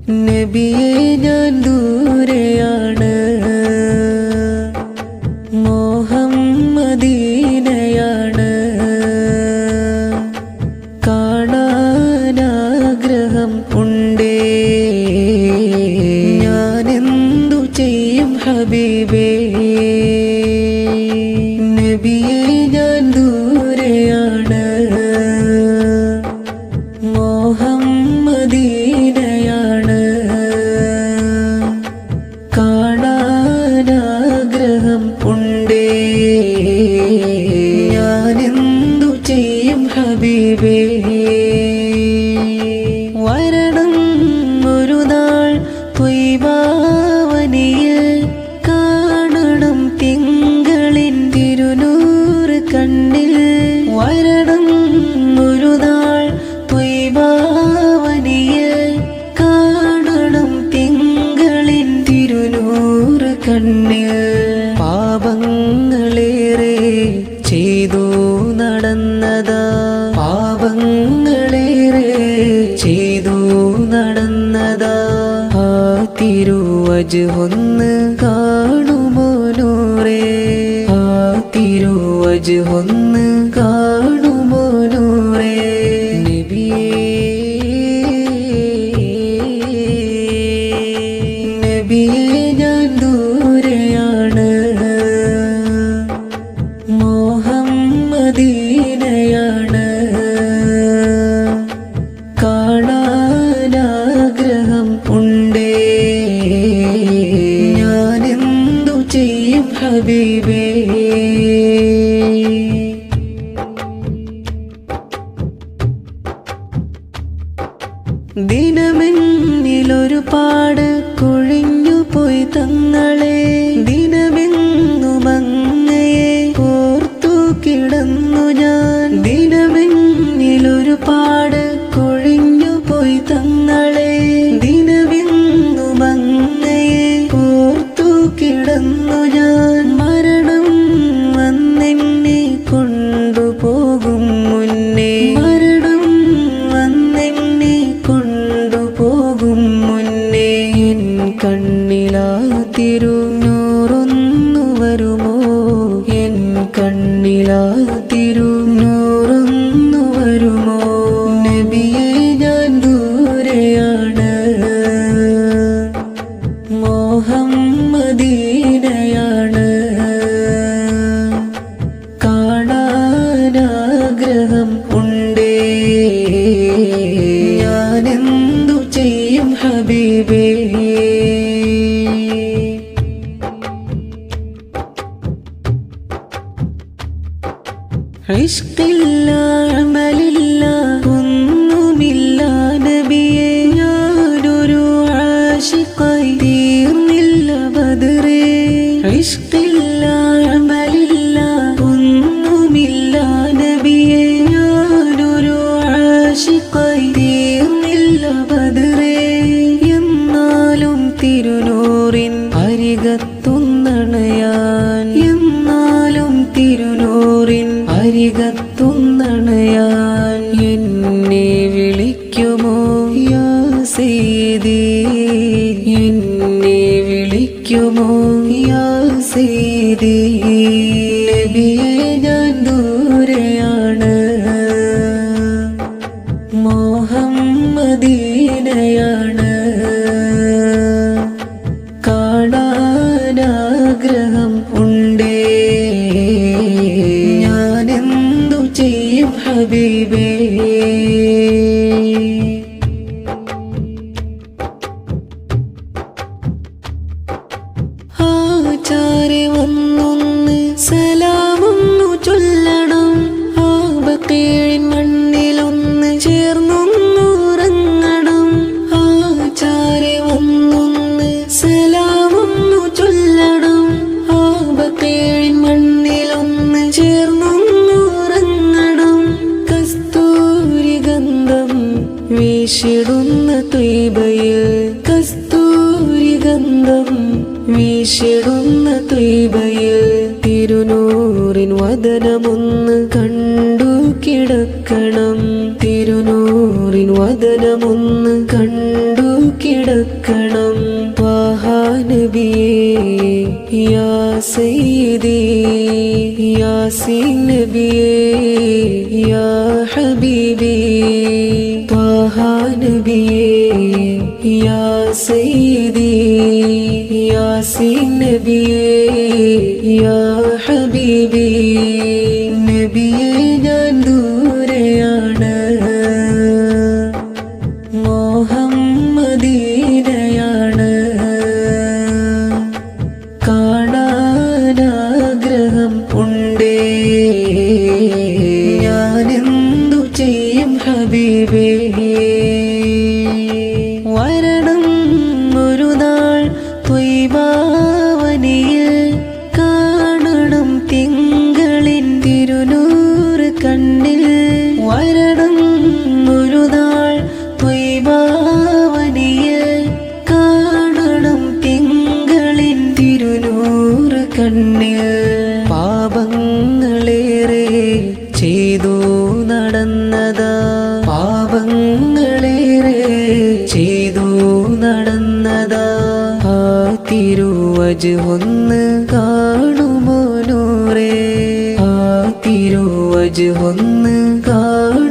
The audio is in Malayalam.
നബിയെ ഞാൻ ദൂരെയാണ്, മോഹം മദീനയാണ്. കാണാനാഗ്രഹം ഉണ്ടേ, ഞാനെന്തു ചെയ്യും ഹബീബേ. നബിയെ ഞാൻ ദൂരെയാണ്, മോഹം മദീനയാണ്. കാണാനാഗ്രഹം ഉണ്ടേ, ഞാനെന്തു ചെയ്യും ഹബീബേ. വരണം ഒരു നാൾ ത്വയ്ബാവനിയിൽ, കാണണം തിങ്കളിൻ തിരുനൂറ് കണ്ണിൽ. വരണം ഒരു നാൾ ത്വയ്ബാവനിയിൽ, കാണണം തിങ്കളിൻ തിരുനൂറ് കണ്ണിൽ. പാപങ്ങളേറെ ചെയ്തു നടന്നതാ, പാപങ്ങളേറെ ചെയ്തു നടന്നതാ. ആ തിരുവജ്ഹൊന്ന് കാണുമോ നൂറേ, ആ തിരുവജ്ഹൊന്ന് കാണുമോ നൂറേ. നബിയെ ഞാൻ ദൂരെയാണ്, മോഹം മദീനയാണ്. കാണാനാഗ്രഹം ഉണ്ടേ, ഞാനെന്തു ചെയ്യും ഹബീബേ. ദിനമെന്നിലൊരുപാട് കൊഴിഞ്ഞു പോയി തങ്ങളെ, ദിനമെന്നും അങ്ങയെ ഓർത്തു കിടന്നു ഞാൻ. ദിനമെന്നിലൊരുപാട് കൊഴിഞ്ഞു പോയി തങ്ങളെ, ദിനമെന്നും അങ്ങയെ ഓർത്തു കിടന്നു ഞാൻ. മരണം വന്നെന്നെ കൊണ്ടുപോകും മുന്നേ, മരണം വന്നെന്നെ കൊണ്ടുപോകും മുന്നേ. എൻ കണ്ണിലാ തിരുനൂറൊന്നു വരുമോ, എൻ കണ്ണിലാ തിരുനൂറൊന്നു വരുമോ. നബിയെ ഞാൻ ദൂരെയാണ്, മോഹം മദീനയാണ്. കാണാനാഗ്രഹം ഉണ്ടേ, ഞാനെന്തു ചെയ്യും ഹബീബേ. ഇഷ്കില്ല അമലില്ല ഒന്നുമില്ല നബിയെ, ഞാനൊരു ആശിഖായി തീർന്നില്ല ബദറേ. ഇഷ്കില്ല അമലില്ല ഒന്നുമില്ല നബിയെ, ഞാനൊരു ആശിഖായി തീർന്നില്ല ബദറേ. എന്നാലും തിരുനൂറിൻ അരികത്തൊന്നണയാൻ, എന്നാലും തിരുനൂറിൻ അരികത്തൊന്നണയാൻ. എന്നെ വിളിക്കുമോ യാ സയ്യിദി, എന്നെ വിളിക്കുമോ യാ സയ്യിദി. നബിയെ ഞാൻ ദൂരെയാണ്, മോഹം മദീനയാണ്. കാണാനാഗ്രഹം ഉണ്ടേ, ഞാനെന്തു ചെയ്യും ഹബീബേ. ആചാരെ വന്നൊന്ന് സലാമൊന്നു ചൊല്ലണം, ആ ബഖീഇൻ മണ്ണിലൊന്ന് ചേർന്നൊന്നുറങ്ങണം. ആചാരെ വന്നൊന്ന് സലാമൊന്നു ചൊല്ലണം, ആ ബഖീഇൻ മണ്ണിലൊന്ന് ചേർന്നൊന്നുറങ്ങണം. കസ്തൂരി ഗന്ധം വീശിടുന്ന ത്വയ്ബയിൽ, കസ്തൂരി ഗന്ധം വീശിടുന്ന ത്വയ്ബയിൽ. തിരുനൂറിൻ വദനമൊന്ന് കണ്ടു കിടക്കണം, തിരുനൂറിൻ വദനമൊന്ന് കണ്ടു കിടക്കണം. പിറക്കണം ത്വാഹ നബിയേ യാ സയ്യിദി യാസീൻ നബിയേ യാ ഹബീബി ത്വാഹ നബിയേ യാ സയ്യിദി യാസീൻ നബിയേ യാ ഹബീബി നബിയേ ഞാൻ ദൂരെയാണ് മോഹം മദീനയാണ് കാണാനാഗ്രഹം ഉണ്ടേ ഞാനെന്തു ചെയ്യും ഹബീബേ വരണം ഒരു നാൾ ത്വയ്ബാവനിയിൽ കാണണം തിങ്കളിൻ തിരുനൂറ് കണ്ണിൽ വരണം ഒരു നാൾ ത്വയ്ബാവനിയിൽ കാണണം തിങ്കളിൻ തിരുനൂറ് കണ്ണിൽ പാപങ്ങളേറെ ചെയ്തു നടന്നതാ പാപങ്ങളേറെ ചെയ്തു നടന്നതാ ആ തിരുവജ്ഹൊന്ന് കാണുമോ നൂറേ ആ തിരുവജ്ഹൊന്ന് കാണുമോ